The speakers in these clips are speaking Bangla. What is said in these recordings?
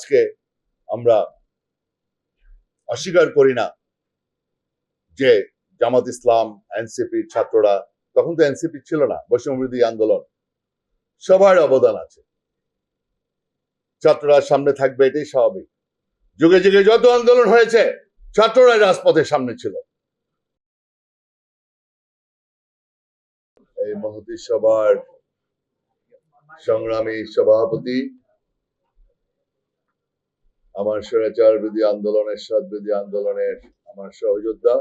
আজকে আমরা অস্বীকার করি না যে জামাত ইসলাম, এনসিপির ছাত্ররা, তখন তো এনসিপি ছিল না, বৈষম্যবিরোধী আন্দোলন, সবার অবদান আছে। ছাত্ররা সামনে থাকবে, এটাই স্বাভাবিক। যুগে যুগে যত আন্দোলন হয়েছে ছাত্ররা রাজপথের সামনে ছিল। এই মহতী সভার সংগ্রামী সভাপতি, আমার স্বৈরাচার বিরোধী আন্দোলনের, এরশাদ বিরোধী আন্দোলনের আমার সহযোদ্ধা,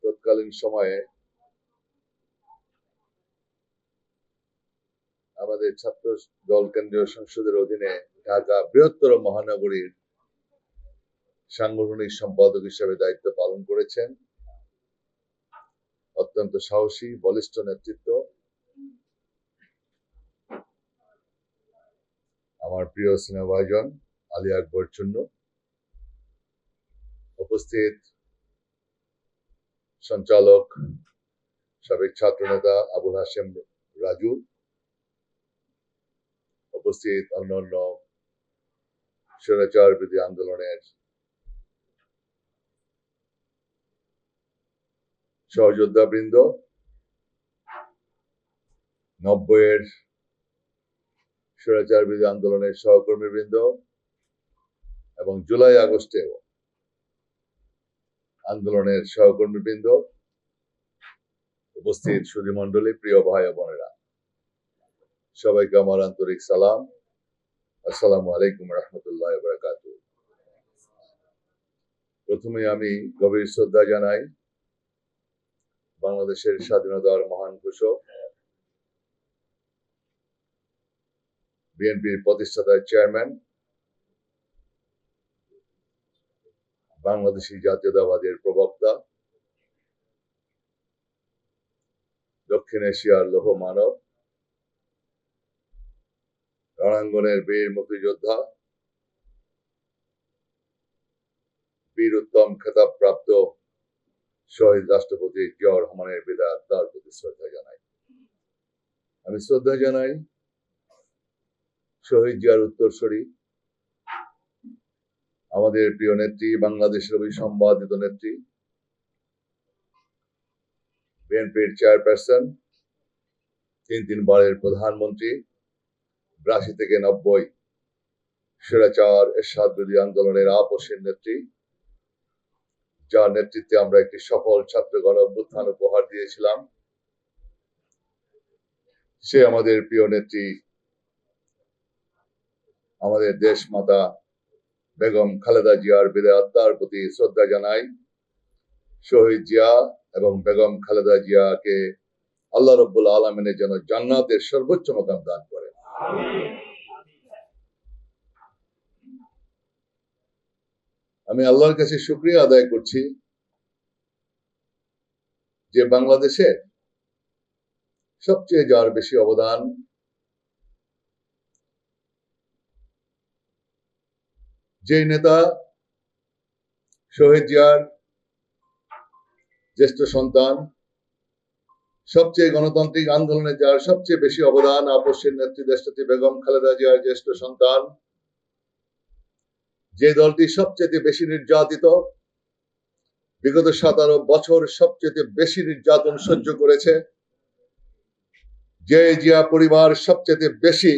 তৎকালীন সময়ে আমাদের ছাত্র দল কেন্দ্রীয় সংসদের অধীনে ঢাকা বৃহত্তর মহানগরীর সাংগঠনিক সম্পাদক হিসেবে দায়িত্ব পালন করেছেন। অত্যন্ত সাহসী, বলিষ্ঠ নেতৃত্ব। আমার প্রিয় স্নেহভাজন আলী আকবর চুন্নু, উপস্থিত সঞ্চালক সাবেক ছাত্রনেতা আবুল হাশেম রাজু, উপস্থিত অন্যান্য স্বৈরাচার বিরোধী আন্দোলনের সহযোদ্ধা বৃন্দ, 90-এর স্বৈরাচার বিরোধী আন্দোলনের সহকর্মী বৃন্দ এবং জুলাই আগস্টেও আন্দোলনের সহকর্মী বৃন্দ, উপস্থিত সুধী মণ্ডলী, প্রিয় ভাই ও বোনেরা, সবাইকে আমার আন্তরিক সালাম। আসসালামু আলাইকুম রহমতুল্লাহ বারাকাতুহু। প্রথমে আমি গভীর শ্রদ্ধা জানাই বাংলাদেশের স্বাধীনতার মহান ঘোষক, বিএনপির প্রতিষ্ঠাতা চেয়ারম্যান, বাংলাদেশী জাতীয়তাবাদের প্রবক্তা, দক্ষিণ এশিয়ার লৌহ মানব, রণাঙ্গনের বীর মুক্তিযোদ্ধা, বীর উত্তম খেতাবপ্রাপ্ত শহীদ রাষ্ট্রপতি জিয়াউর রহমানের বিদায় আত্মার প্রতি শ্রদ্ধা জানাই। আমি শ্রদ্ধা জানাই শহীদ জিয়ার উত্তরসূরি, আমাদের প্রিয় নেত্রী, বাংলাদেশের অবিসম্বাদিত নেত্রী, বিএনপির চেয়ারপারসন, 3 বারের প্রধানমন্ত্রী, 82 থেকে 90 স্বৈরাচার এরশাদ বিরোধী আন্দোলনের আপসের নেত্রী, যার নেতৃত্বে আমরা একটি সফল ছাত্র গণ অভ্যুত্থান উপহার দিয়েছিলাম। সে আমাদের প্রিয় নেত্রী, আমাদের দেশ মাতা বেগম খালেদা জিয়ার বিদায় আত্মার প্রতি শ্রদ্ধা জানাই। শহীদ জিয়া এবং বেগম খালেদা জিয়াকে আল্লাহ রাব্বুল আলামিনের যেন জান্নাতের সর্বোচ্চ মাকাম দান করেন। আমি আল্লাহর কাছে শুকরিয়া আদায় করছি যে বাংলাদেশে সবচেয়ে যার বেশি অবদান, যে নেতা শহীদ জিয়ার জ্যেষ্ঠ সন্তান, সবচেয়ে গণতান্ত্রিক আন্দোলনে যার সবচেয়ে বেশি অবদান, আপসের নেত্রী দেশনেত্রী বেগম খালেদা জিয়ার জ্যেষ্ঠ সন্তান, যে দলটি সবচেয়ে বেশি নির্যাতিত, বিগত 17 বছর সবচেয়ে বেশি নির্যাতন সহ্য করেছে, যে জিয়া পরিবার সবচেয়ে বেশি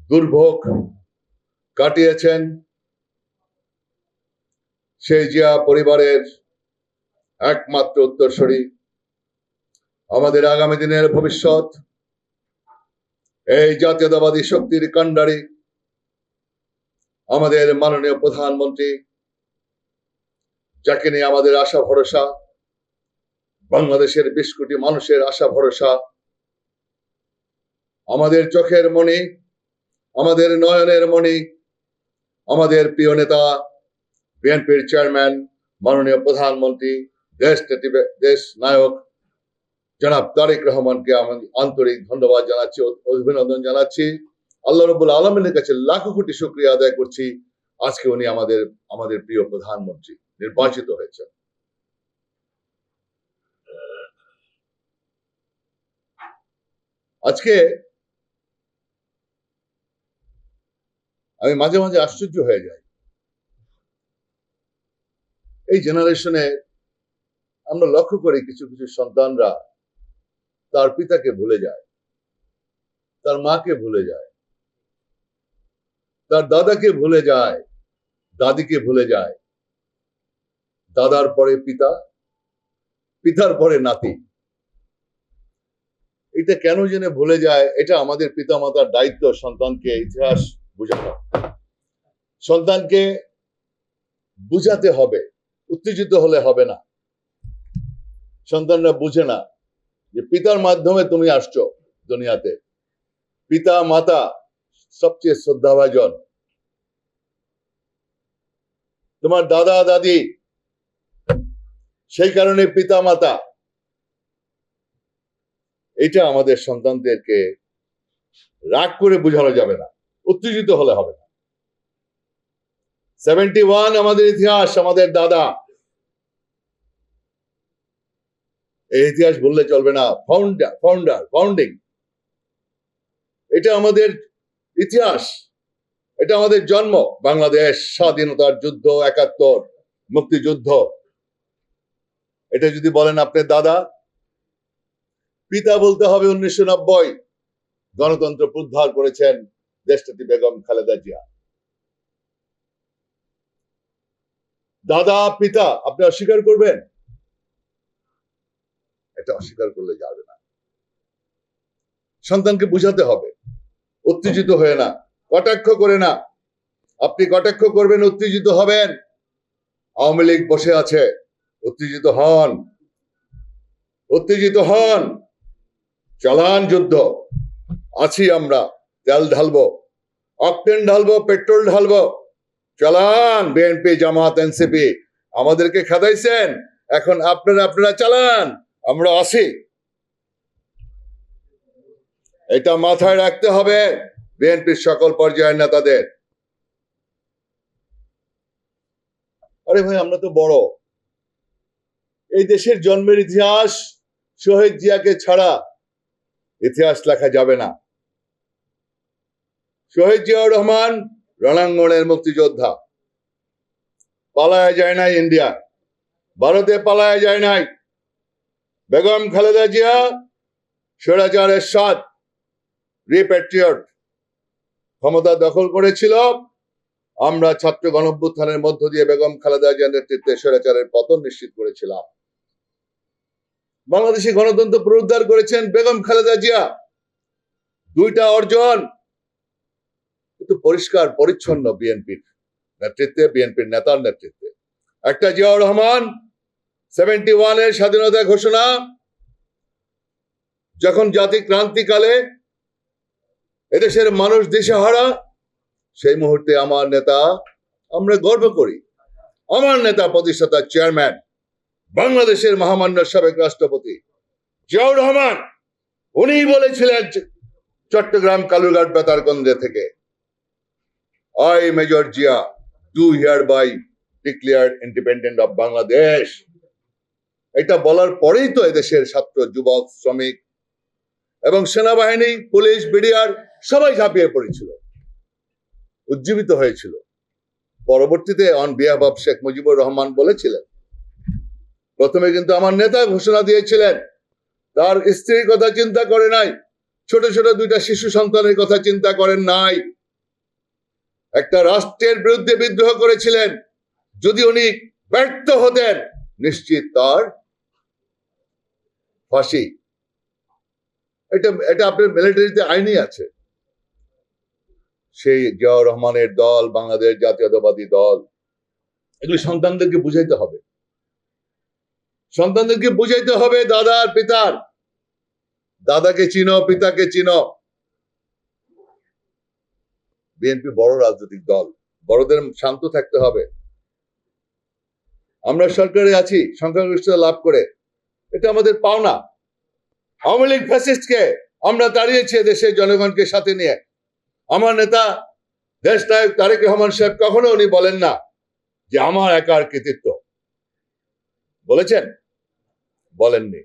দুর্ভোগ কাটিয়েছেন, সেই জিয়া পরিবারের একমাত্র উত্তরসূরি, আমাদের আগামী দিনের ভবিষ্যৎ, এই জাতীয়তাবাদী শক্তির কাণ্ডারি, আমাদের মাননীয় প্রধানমন্ত্রী, যাকে নিয়ে আমাদের আশা ভরসা, বাংলাদেশের 20 কোটি মানুষের আশা ভরসা, আমাদের চোখের মণি, আমাদের নয়নের মণি, আমাদের প্রিয় নেতা, বিএনপির চেয়ারম্যান, মাননীয় প্রধানমন্ত্রী, দেশ নায়ক জনাব তারেক রহমানকে আমি আন্তরিক ধন্যবাদ জানাচ্ছি, অভিনন্দন জানাচ্ছি। আল্লাহ রাব্বুল আলামিনের কাছে লাখো কোটি শুকরিয়া আদায় করছি, আজকে উনি আমাদের প্রিয় প্রধানমন্ত্রী নির্বাচিত হয়েছেন। আজকে আমি মাঝে মাঝে আশ্চর্য হয়ে যাই। এই জেনারেশনে আমরা লক্ষ্য করি কিছু কিছু সন্তানরা তার পিতাকে ভুলে যায়, তার মাকে ভুলে যায়, তার দাদাকে ভুলে যায়, দাদিকে ভুলে যায়, দাদার পরে পিতা, পিতার পরে নাতি। এটা কেন জেনে ভুলে যায়? এটা আমাদের পিতা মাতার দায়িত্ব সন্তানকে ইতিহাস বোঝানো, সন্তানকে বুঝাতে হবে। উত্তেজিত হলে হবে না। সন্তানরা বুঝে না যে পিতার মাধ্যমে তুমি আসছো দুনিয়াতে। পিতা মাতা সবচেয়ে শ্রদ্ধাভাজন। তোমার দাদা দাদি, সেই কারণে পিতা মাতা। এটা আমাদের সন্তানদেরকে রাগ করে বোঝানো যাবে না, উত্তেজিত হলে হবে না। 71 আমাদের ইতিহাস, আমাদের দাদা। এই ইতিহাস বললে চলবে না। ফাউন্ডিং, এটা আমাদের ইতিহাস, এটা আমাদের জন্ম। বাংলাদেশ স্বাধীনতার যুদ্ধ, 71 মুক্তিযুদ্ধ। এটা যদি বলেন আপনার দাদা, পিতা বলতে হবে 1990 গণতন্ত্র পুনরুদ্ধার করেছেন দেশনেত্রী বেগম খালেদা জিয়া। দাদা পিতা আপনি অস্বীকার করবেন? এটা অস্বীকার করলে যাবে না। সন্তানকে বুঝাতে হবে, উত্তেজিত হয়ে না, কটাক্ষ করে না। আপনি কটাক্ষ করবেন, উত্তেজিত হবেন। আওয়ামী লীগ বসে আছে, উত্তেজিত হন, উত্তেজিত হন। চালান যুদ্ধ, আছি আমরা। তেল ঢালবো, অকটেন ঢালবো, পেট্রোল ঢালবো। চালান। বিএনপি জামাত এনসিপি আমাদেরকে খেদাইছেন, এখন আপনারা চালান, আমরা আছি। এটা মাথায় রাখতে হবে বিএনপির সকল পর্যায়ের নেতাদের। আরে ভাই, আমরা তো বড়। এই দেশের জন্মের ইতিহাস শহীদ জিয়াকে ছাড়া ইতিহাস লেখা যাবে না। শহীদ জিয়াউর রহমান রণাঙ্গনের মুক্তিযোদ্ধা, পালায় যায় নাই ইন্ডিয়া, ভারতে পালায় যায় নাই। বেগম খালেদা জিয়া স্বৈরাচারের সাথ রিপ্যাট্রিয়ট ক্ষমতা দখল করেছিল। আমরা ছাত্র গণঅভ্যুত্থানের মধ্য দিয়ে বেগম খালেদা জিয়ার নেতৃত্বে স্বৈরাচারের পতন নিশ্চিত করেছিলাম। বাংলাদেশে গণতন্ত্র পুনরুদ্ধার করেছেন বেগম খালেদা জিয়া। দুইটা অর্জন কিন্তু পরিষ্কার পরিচ্ছন্ন বিএনপির নেতৃত্বে, বিএনপির নেতার নেতৃত্বে। একটা জিয়াউর রহমান 71 এর স্বাধীনতা ঘোষণা, যখন জাতি ক্রান্তিকালে এদেশের মানুষ দিশেহারা, সেই মুহূর্তে আমার নেতা, আমরা গর্ব করি, আমার নেতা প্রতিষ্ঠাতা চেয়ারম্যান, বাংলাদেশের মহামান্য সাবেক রাষ্ট্রপতি জিয়াউর রহমান, উনি বলেছিলেন চট্টগ্রাম কালুরঘাট বেতারকেন্দ্র থেকে, I Major Jia do hereby declare independent of Bangladesh। এটা বলার পরেই তো এদেশের ছাত্র, যুবক, শ্রমিক এবং সেনাবাহিনী, পুলিশ, বিডিআর সবাই ঝাঁপিয়ে পড়েছিল, উজ্জীবিত হয়েছিল। পরবর্তীতে on behalf of Sheikh Mujibur Rahman বলেছিলেন, প্রথমে কিন্তু আমার নেতা ঘোষণা দিয়েছিলেন, তার স্ত্রীর কথা চিন্তা করে নাই, ছোট ছোট দুইটা শিশু সন্তানের কথা চিন্তা করেন নাই। একটা রাষ্ট্রের বিরুদ্ধে বিদ্রোহ করেছিলেন, যদি উনি ব্যর্থ হতেন নিশ্চিত তার ফাঁসি। এটা আপনার মিলিটারিতে আইনই আছে। সেই জিয়াউর রহমানের দল, বাংলাদেশ জাতীয়তাবাদী দল, এগুলি সন্তানদেরকে বুঝাইতে হবে। সন্তানদেরকে বুঝাইতে হবে দাদার পিতার, দাদাকে চিনো, পিতাকে চিনো। বিএনপি বড় রাজনৈতিক দল, বড়দের শান্ত থাকতে হবে। আমরা সরকারে আছি সংখ্যাগরিষ্ঠতা লাভ করে, এটা আমাদের পাওনা। আওয়ামী লীগ ফ্যাসিস্টকে আমরা তাড়িয়েছি দেশের জনগণকে সাথে নিয়ে। আমার নেতা দেশ নায়ক তারেক রহমান সাহেব কখনো উনি বলেন না যে আমার একার কৃতিত্ব। বলেছেন? বলেননি।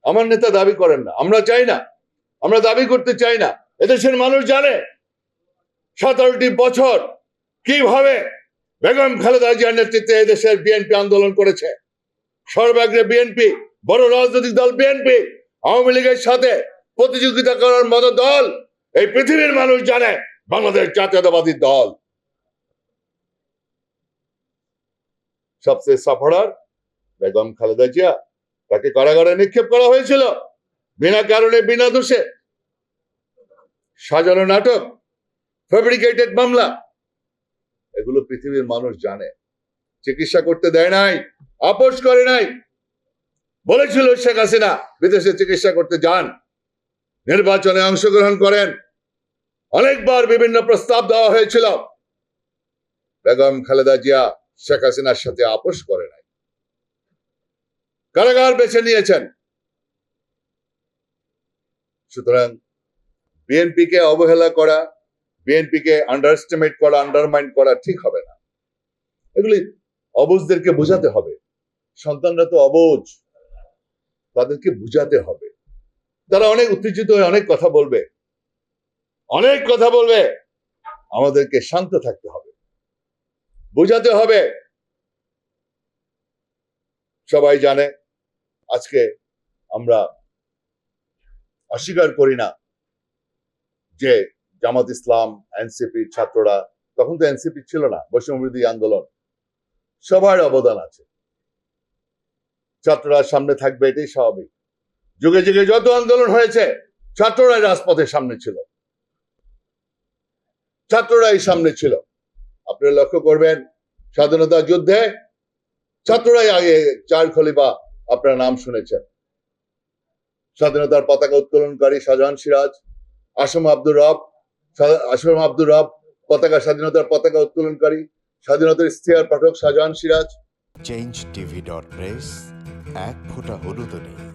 আমার নেতা দাবি করেন না, আমরা চাই না, আমরা দাবি করতে চাই না। এদেশের মানুষ জানে 17টি বছর কিভাবে বেগম খালেদা জিয়ার নেতৃত্বে এদেশের বিএনপি আন্দোলন করেছে। সর্বাগ্রে বিএনপি, বড় রাজনৈতিক দল বিএনপি আওয়ামী লীগের সাথে প্রতিযোগিতা করার মতো দল এই পৃথিবীর মানুষ জানে বাংলাদেশ জাতীয়তাবাদী দল। সবচেয়ে সাফারার বেগম খালেদা জিয়া, তাকে কারাগারে নিক্ষেপ করা হয়েছিল বিনা কারণে, বিনা দোষে। সাজানো নাটক, ফেব্রিকেটেড মামলা, এগুলো পৃথিবীর মানুষ জানে। চিকিৎসা করতে দেয় নাই, আপোষ করে নাই। বলেছিল শেখ হাসিনা বিদেশে চিকিৎসা করতে যান, নির্বাচনে অংশগ্রহণ করেন, অনেকবার বিভিন্ন প্রস্তাব দেওয়া হয়েছিল। বেগম খালেদা জিয়া শেখ হাসিনার সাথে আপোষ করে নাই, কারাগার বেছে নিয়েছেন। সুতরাং বিএনপিকে অবহেলা করা, বিএনপিকে আন্ডারএস্টিমেট করা, আন্ডারমাইন করা ঠিক হবে না। এগুলি অবুঝদেরকে বোঝাতে হবে। সন্তানরা তো অবুঝ, তাদেরকে বুঝাতে হবে। তারা অনেক উত্তেজিত হয়ে অনেক কথা বলবে, অনেক কথা বলবে। আমাদেরকে শান্ত থাকতে হবে, বুঝাতে হবে। সবাই জানে আজকে আমরা অস্বীকার করি না যে জামাত ইসলাম, এনসিপি, ছাত্ররা, তখন তো এনসিপি ছিল না, বৈষম্যবিরোধী আন্দোলন, সবার অবদান আছে। ছাত্ররা সামনে থাকবে, এটাই স্বাভাবিক। যুগে যুগে যত আন্দোলন হয়েছে ছাত্ররাই রাজপথের সামনে ছিল, ছাত্ররাই সামনে ছিল। আপনারা লক্ষ্য করবেন স্বাধীনতা যুদ্ধে ছাত্ররাই আগে, চার খলিফা আপনার নাম শুনেছেন। স্বাধীনতার পতাকা উত্তোলনকারী শাহজাহান সিরাজ, আসম আব্দুর রব পতাকা, স্বাধীনতার পতাকা উত্তোলনকারী, স্বাধীনতার ইশতেহার পাঠক শাহজাহান সিরাজ। চেঞ্জ টিভি.প্রেস, এক ফোঁটা হলুদও নেই।